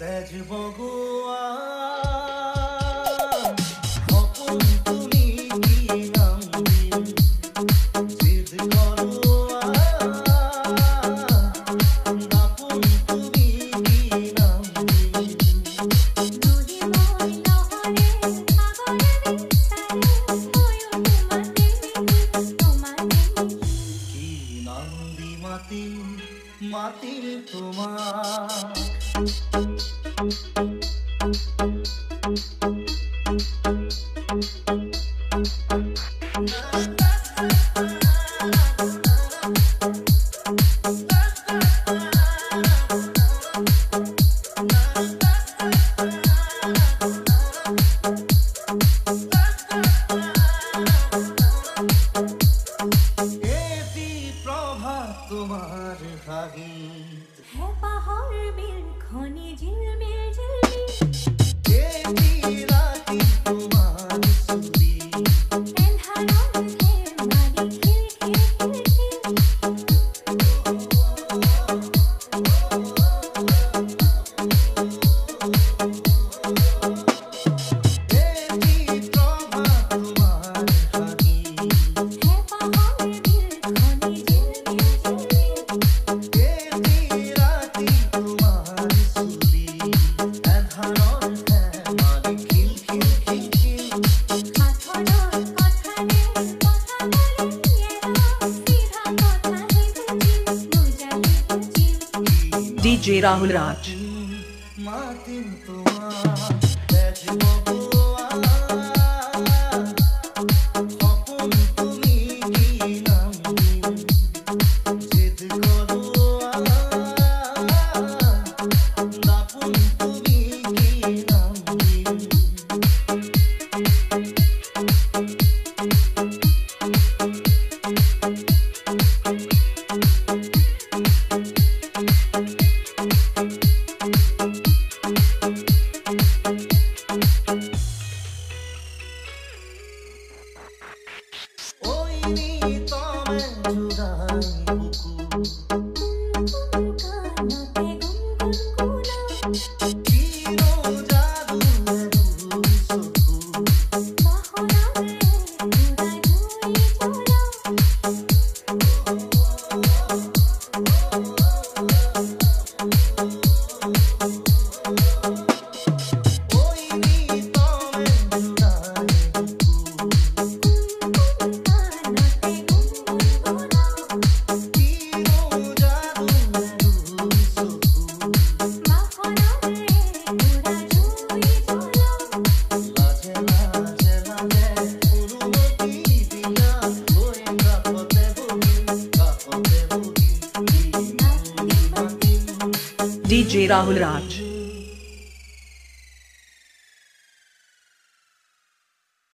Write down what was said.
তেজ ভগৱান সপোন তুমি কি নাম দিম জিদ কৰোৱা নাপোন তুমি কি নাম দিম নদী মই নহৰে সাগৰে বিচাৰে তোমাতে কি নাম দি মাতিম তোমাক তোমাৰ হাগিত হে পাহৰ বিল খনি ঝিলমিল ঝিলমিল এই ৰাতি তোমাৰ চুলি এন্ধাৰত হে মাৰি খিল খিল খিল DJ Rahul Raj. মাতিম তোমাক তেজ ভগৱান সপোন তুমি কি নাম দিম জিদ কৰোৱা নাপোন তুমি কি নাম দিম DJ Rahul Raj.